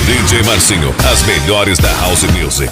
DJ Marcinho, as melhores da House Music.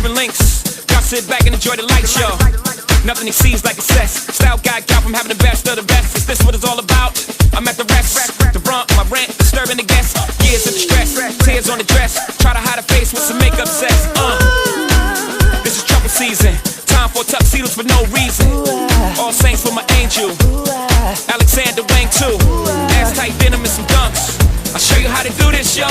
cuban links. Y'all sit back and enjoy the light show. Nothing exceeds like excess. Style got from having the best of the best. Is this what it's all about? I'm at the rest. The brunt, my rent, disturbing the guests. Years of the stress, tears on the dress. Try to hide a face with some makeup sets. This is trouble season. Time for tuxedos for no reason. All saints for my angel. Alexander Wang too. Ass tight denim and some dunks. I'll show you how to do this, young.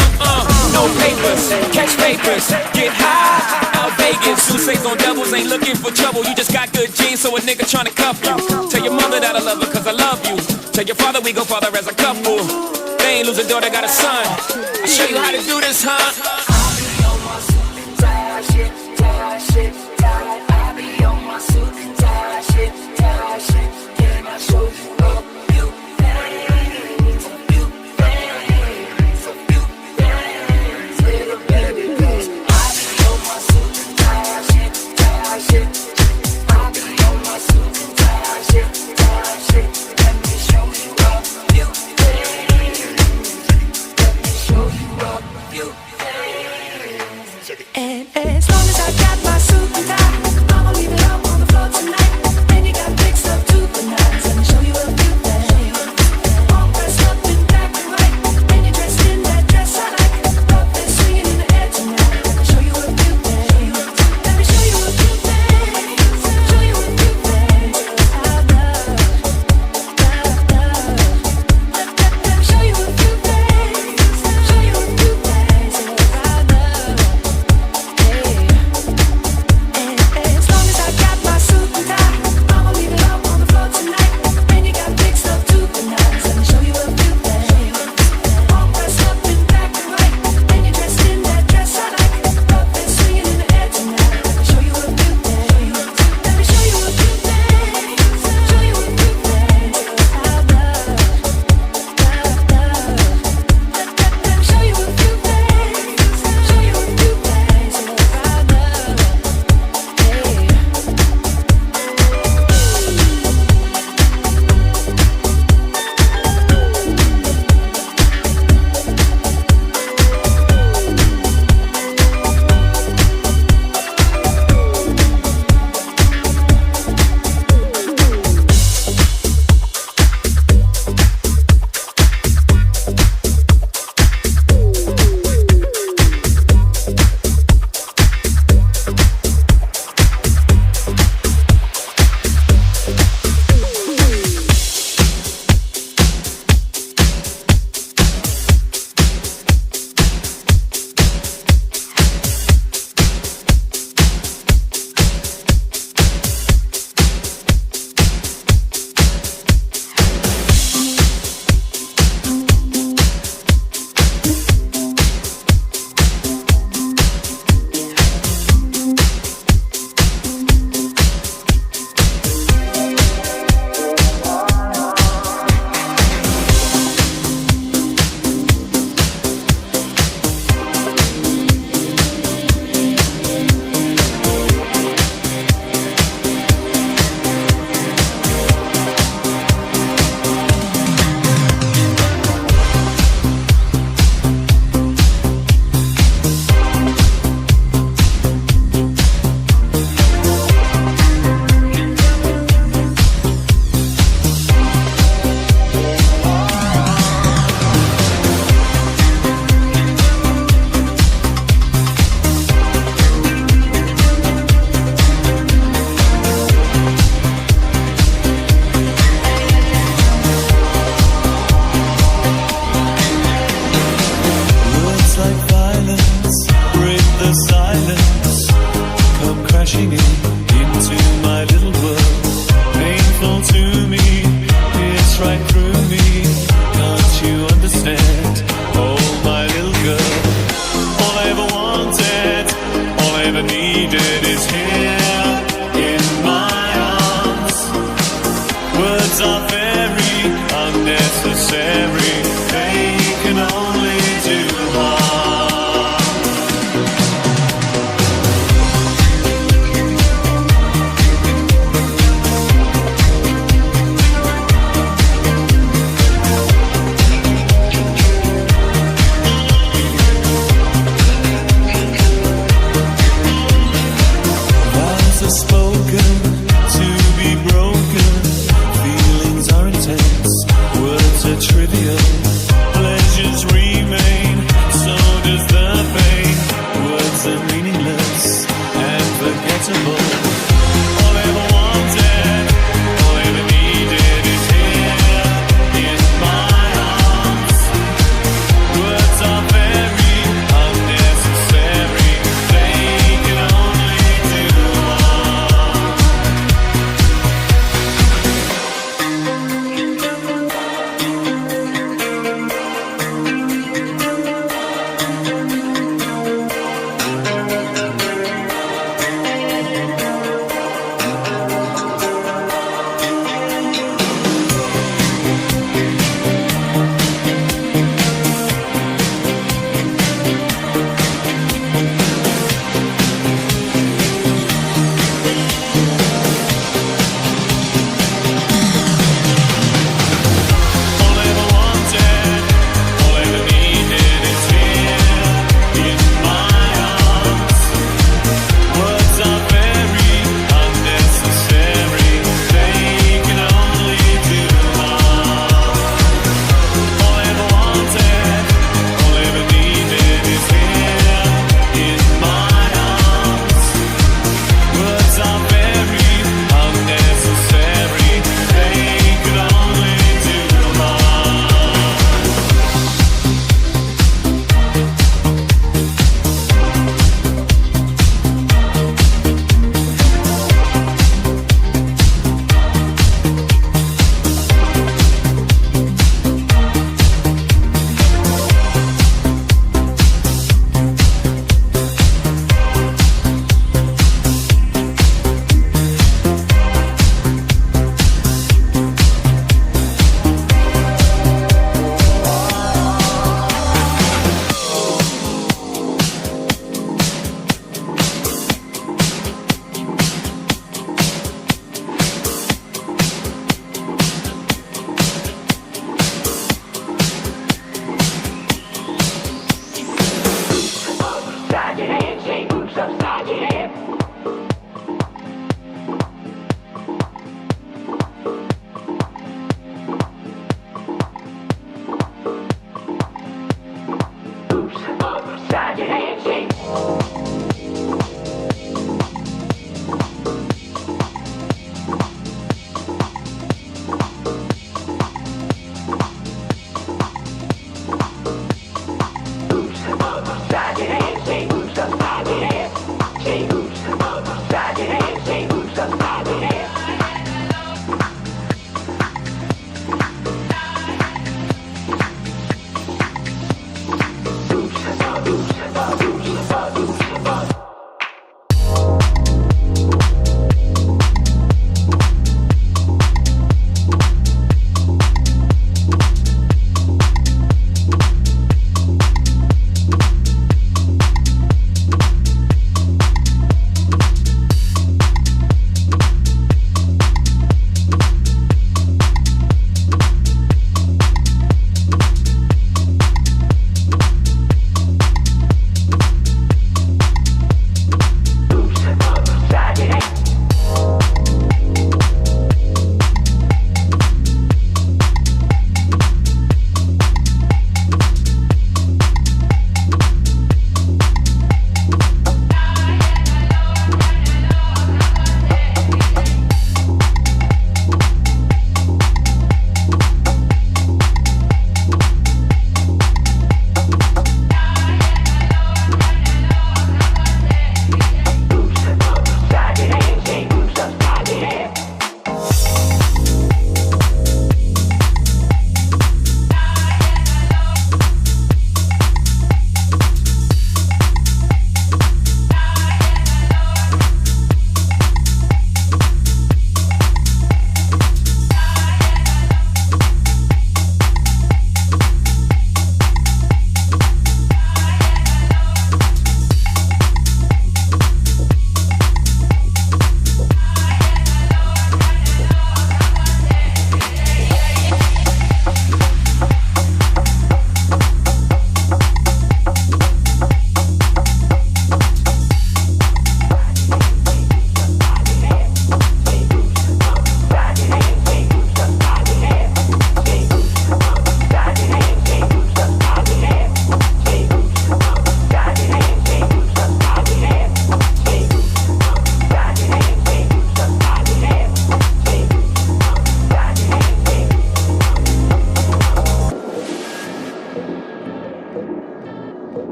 No papers, catch papers, get high. Out Vegas, Sousa's on doubles, ain't looking for trouble. You just got good genes, so a nigga tryna cuff you. Tell your mother that I love her, cause I love you. Tell your father we go father as a couple. They ain't lose a daughter, got a son. I'll show you how to do this, huh? I'll be on my suit and tie shit, tie shit, tie. I'll be on my suit and tie shit, tie shit. Can I show you a few things? A few things, a few things, little baby, please. I'll be on my suit and tie shit, tie shit. I'll be on my suit and tie shit, tie shit. Let me show you a few things. Let me show you a few things. And as long as I got my suit and tie, I'ma leave it up on the floor tonight. And you got big stuff too for nights. Let me show you a few things. All dressed up in black and white, and you're dressed in that dress I like. Love is swinging in the air tonight. Let me show you a few things. Let me show you a few things. Show you a few things. I love. Let me show you a few things. Show you a few things. I love. As long as I got my suit and tie, I'ma leave it up on the floor tonight. And you got big stuff too for nights. Let me show you a few things. All dressed up in black and white, and you're dressed in that dress I like. Love is swinging in the air tonight. Let me show you a few things. Let me show you a few things. Show you a few things. I love. Let me show you a few things. Show you a few things. I love.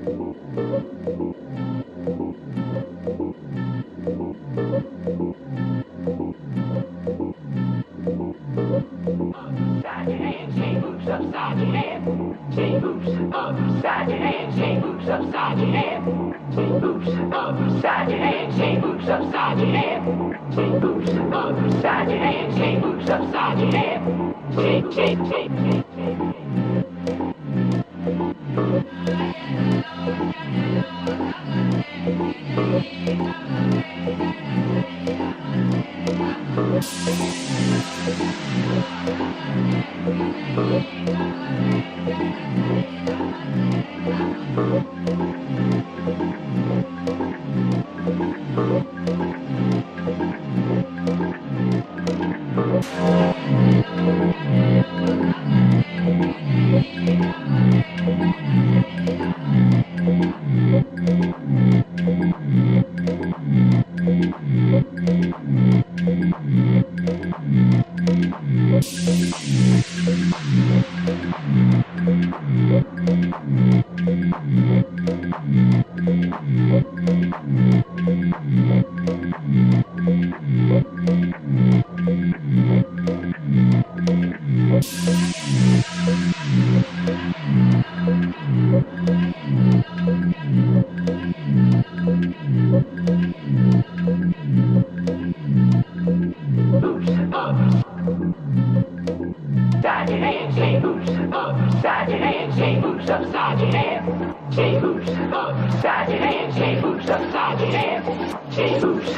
Upside your head, shake moves upside your head. Shake moves upside your head, shake moves upside your head. Shake moves upside your head, shake moves upside your head. Shake moves upside your head, shake moves upside your head. Shake, shake, shake, shake, shake. Upside your head, shake moves upside your head, shake moves upside your head. Shake moves upside your head, shake moves upside your head. Shake moves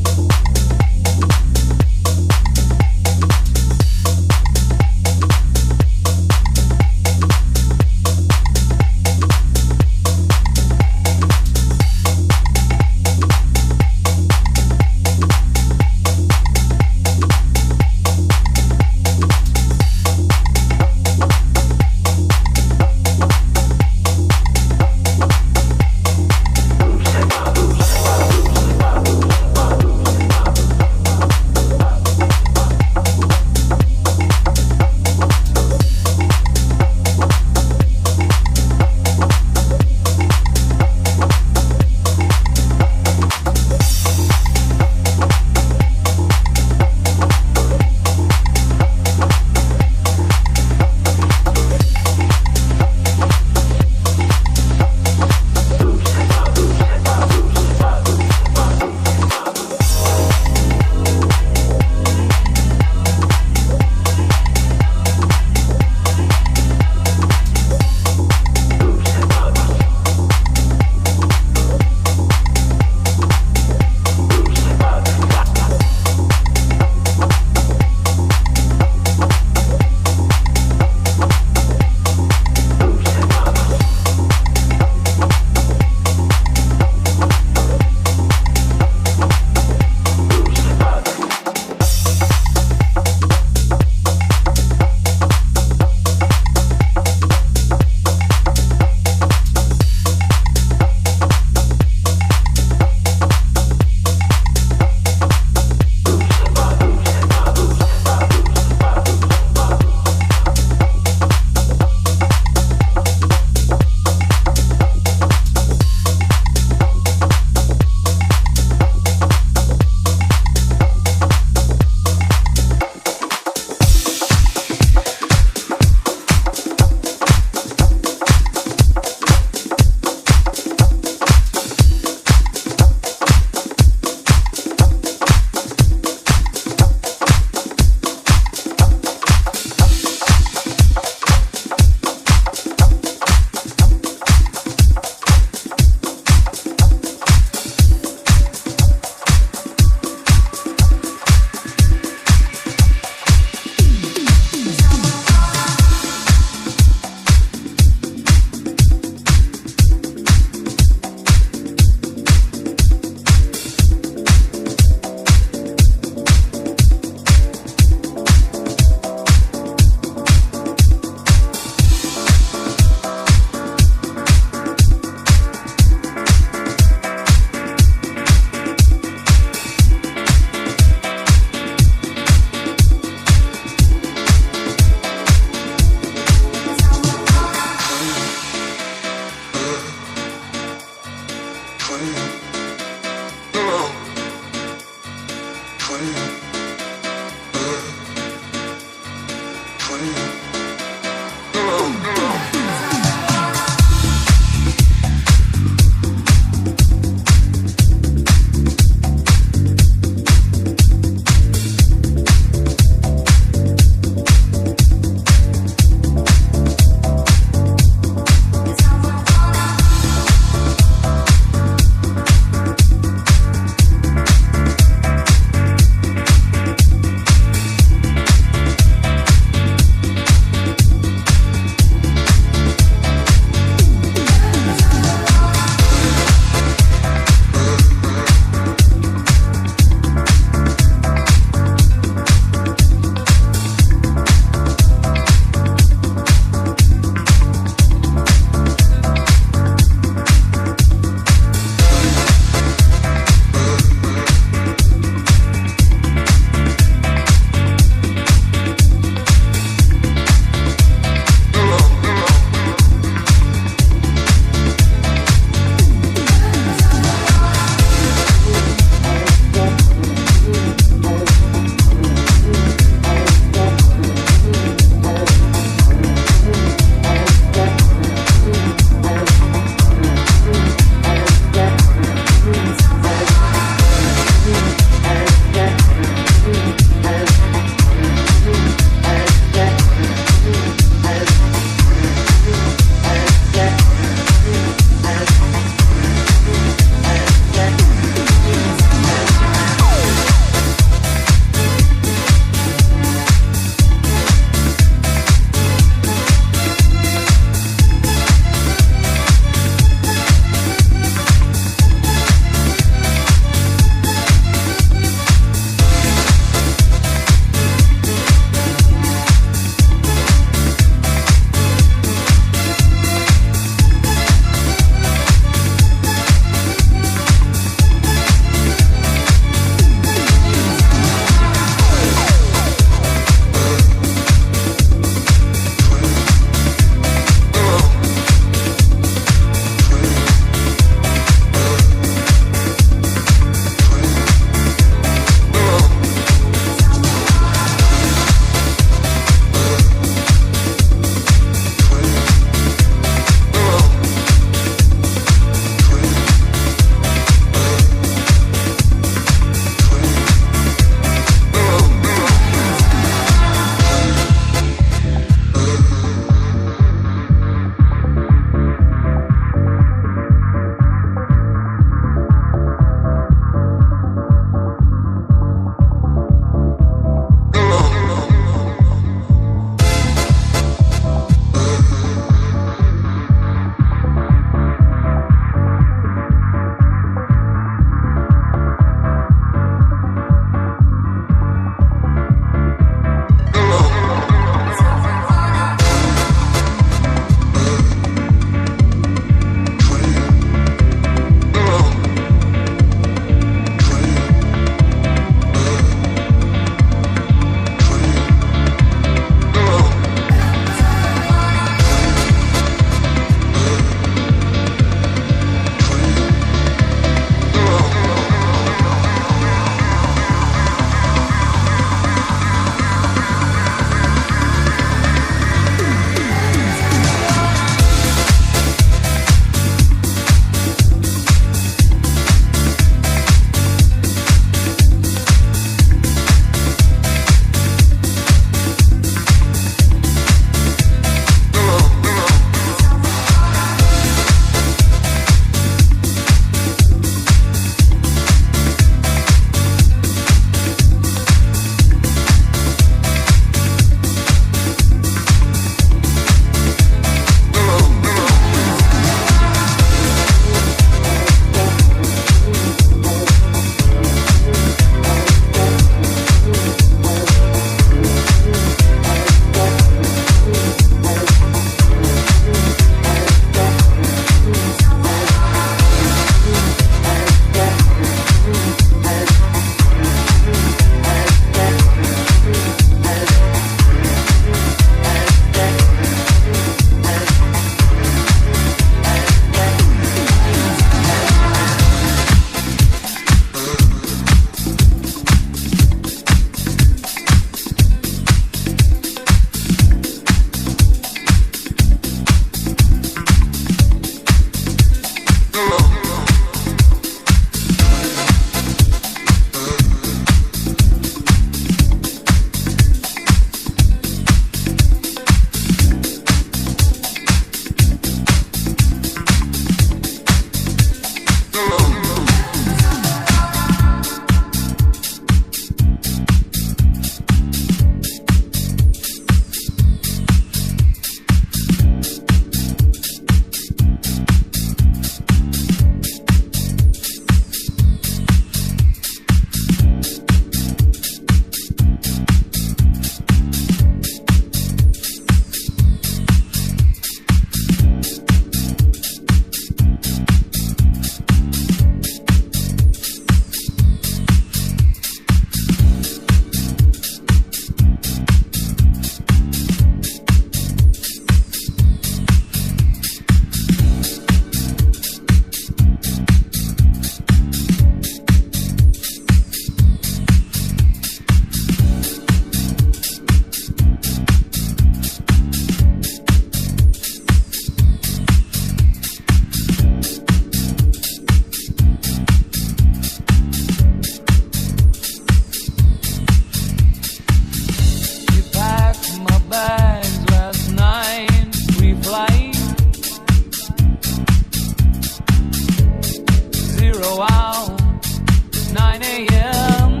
a.m.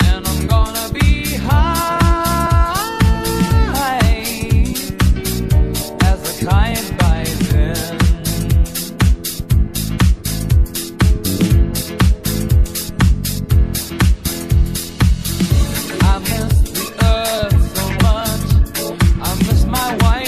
And I'm gonna be high as a kite by then. I miss the earth so much. I miss my wife.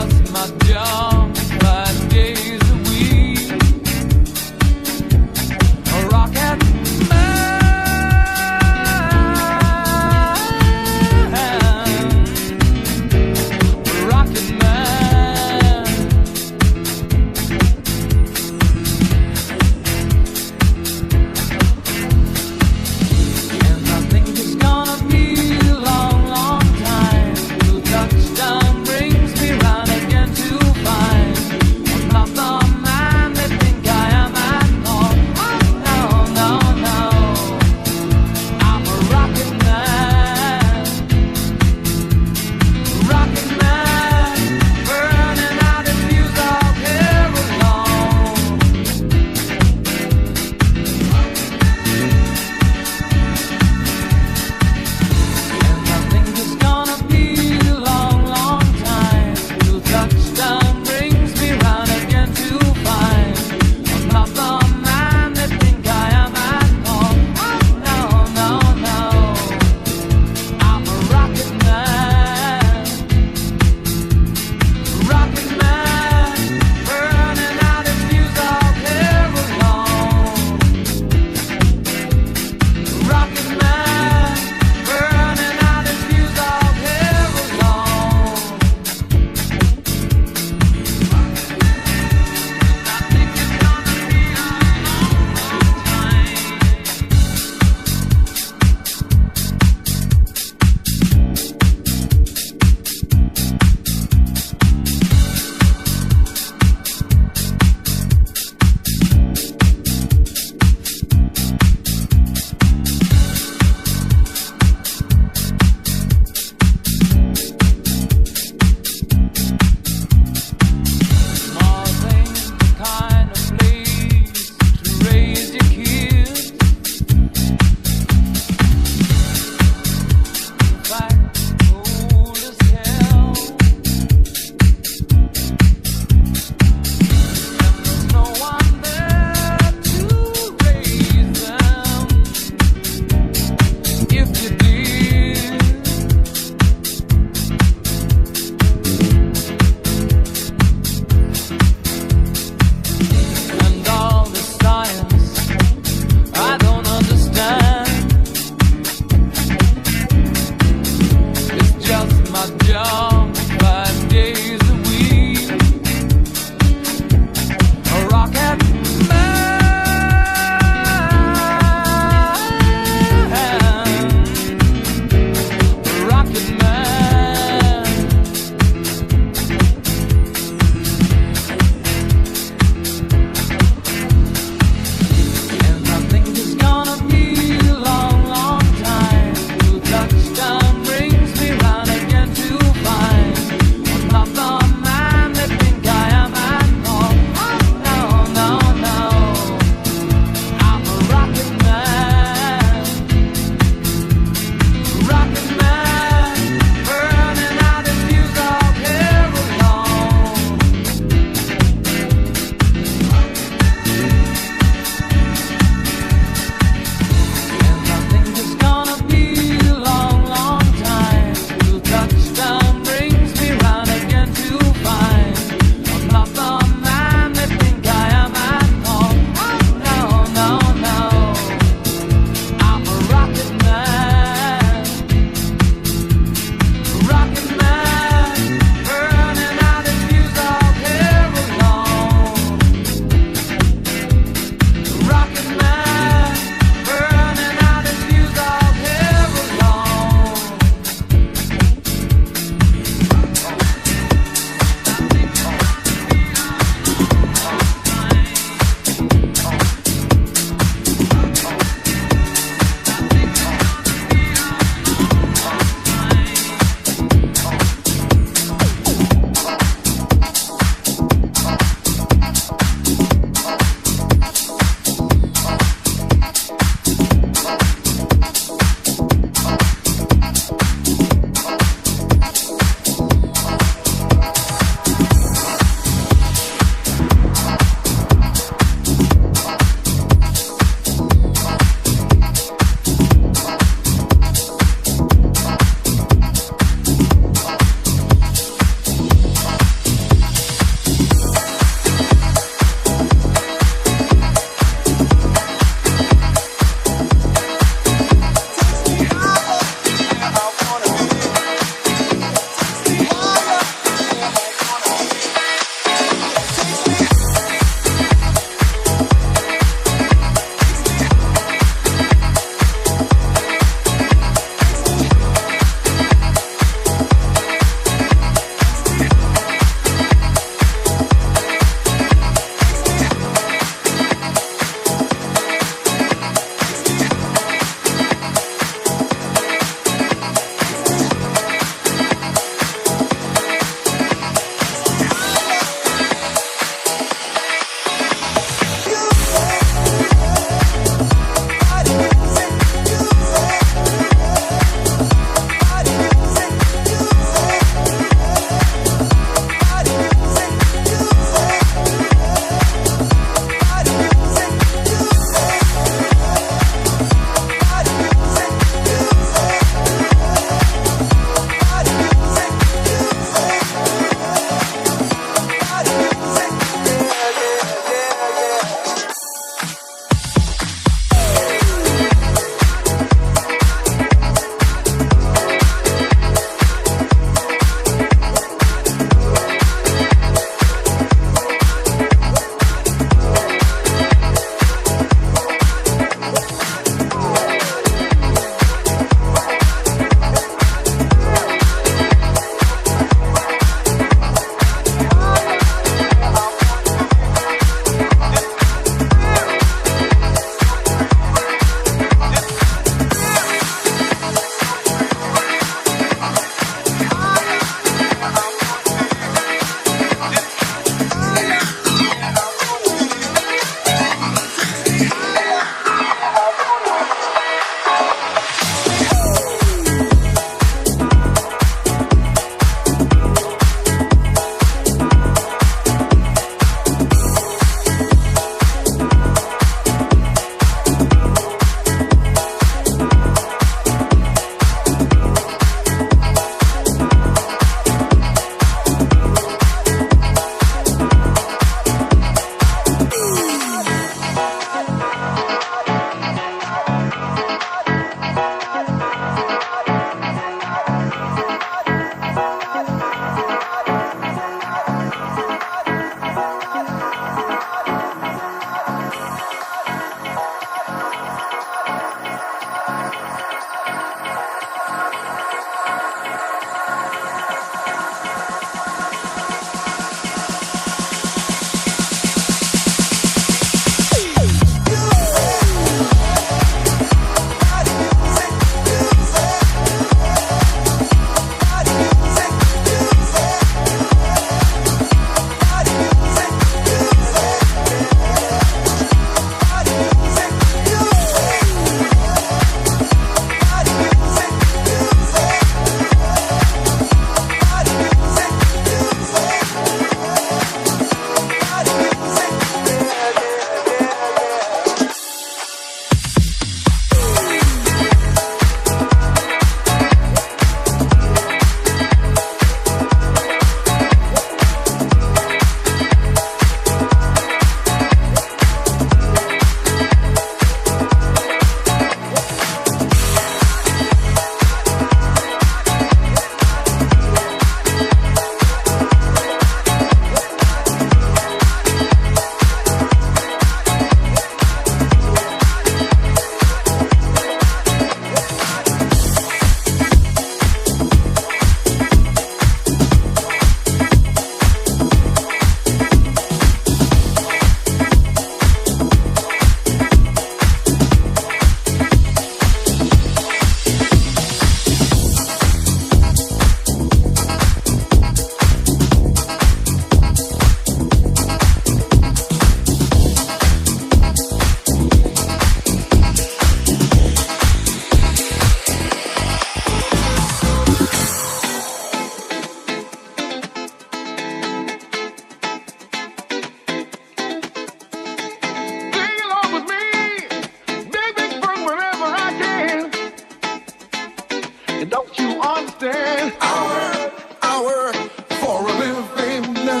And don't you understand? I work for a living. I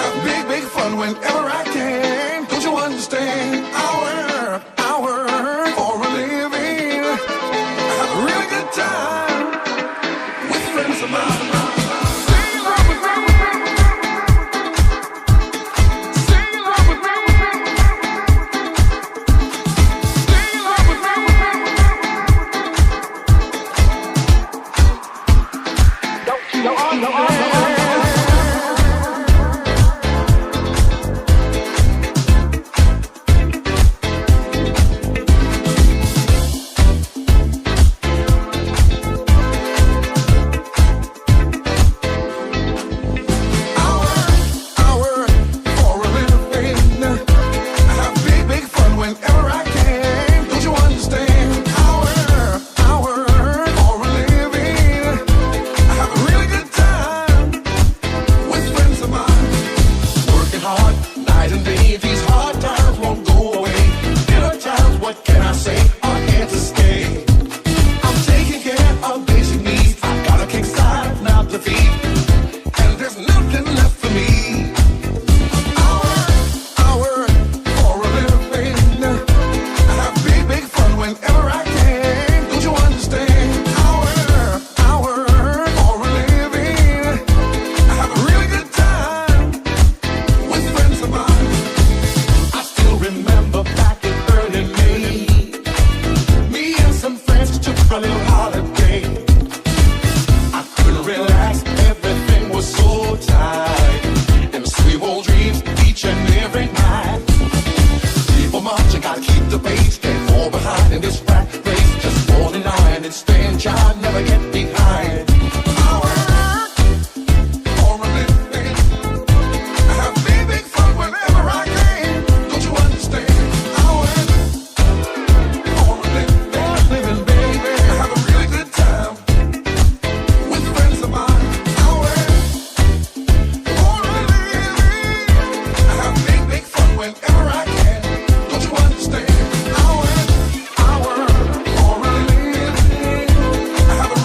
have big, big fun whenever I can. Don't you understand? I work for a living. I have a really good time with friends of mine.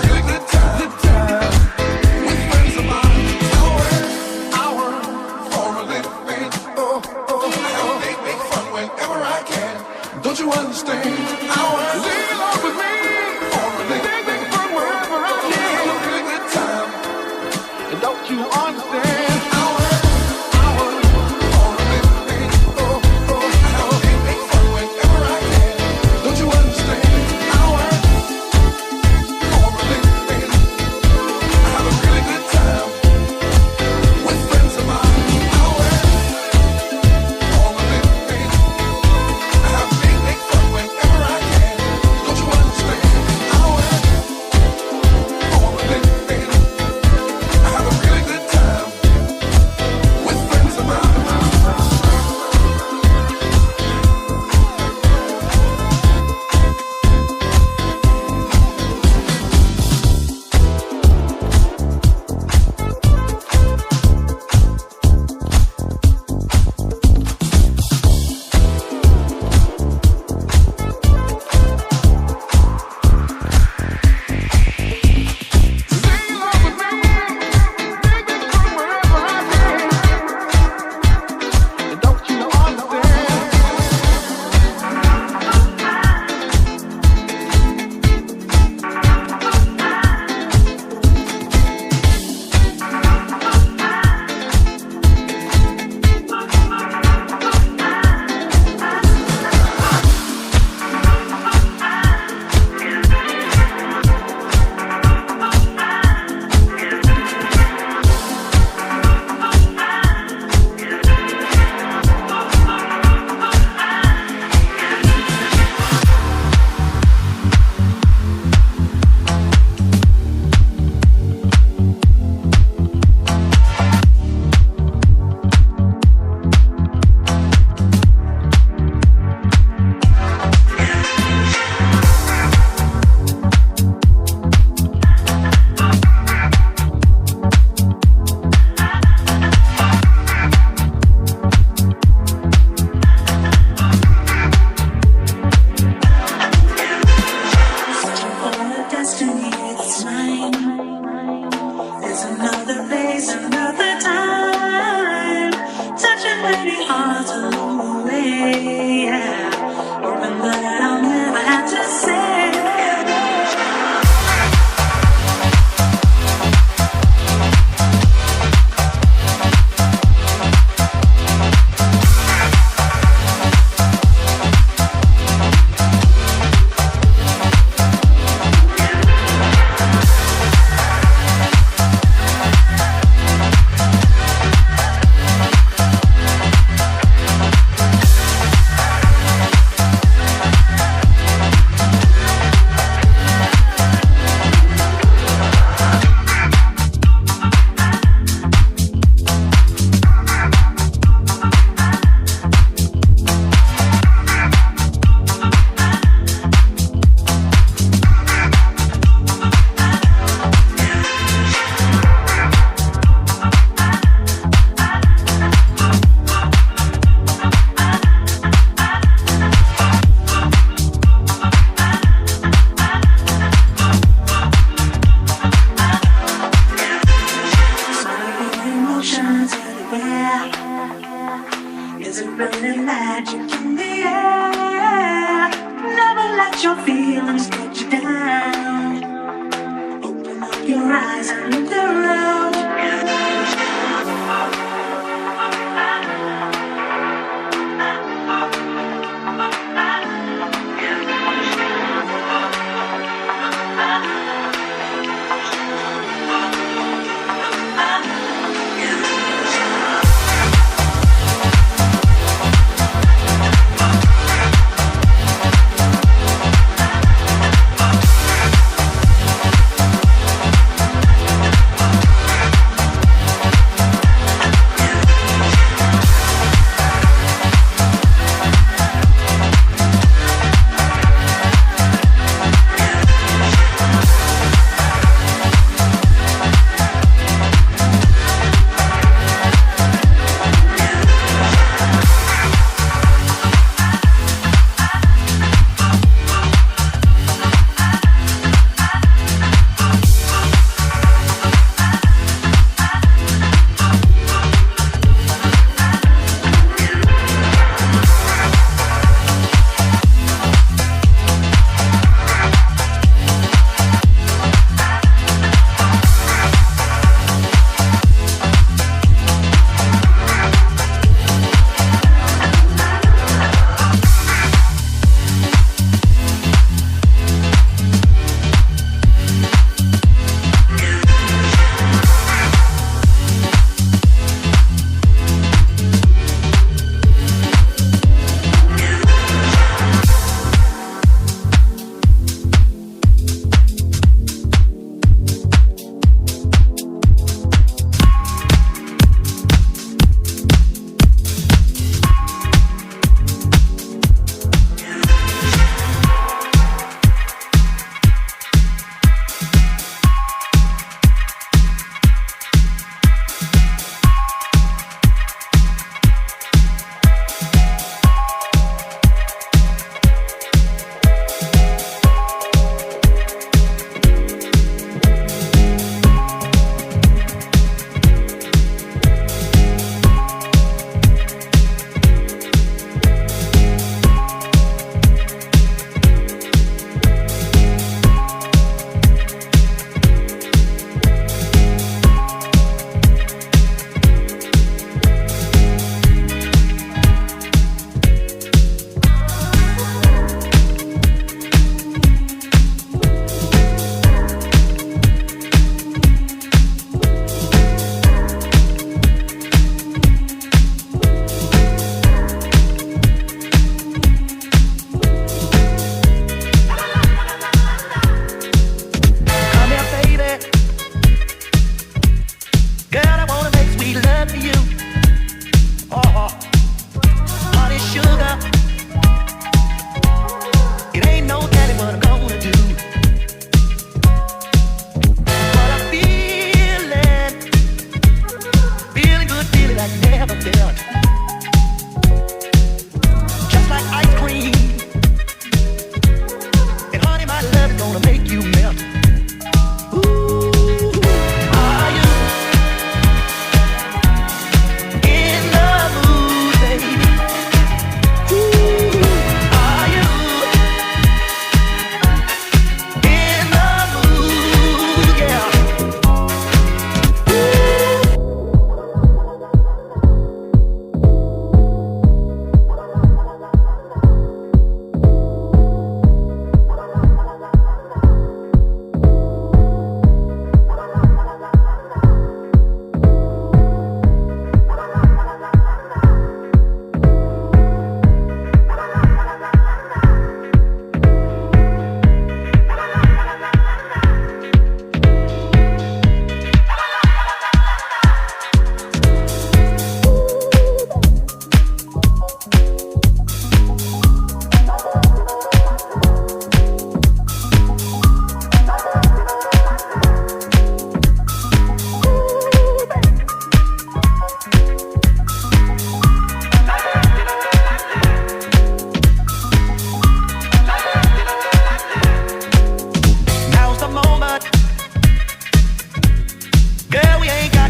Really good what's mine. There's another place, another time. Touching many hearts along the way. Yeah. Hoping that I'll never have to say. Is it really magic in the air? Never let your feelings get you down. Open up your eyes and look around.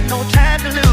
no time to lose.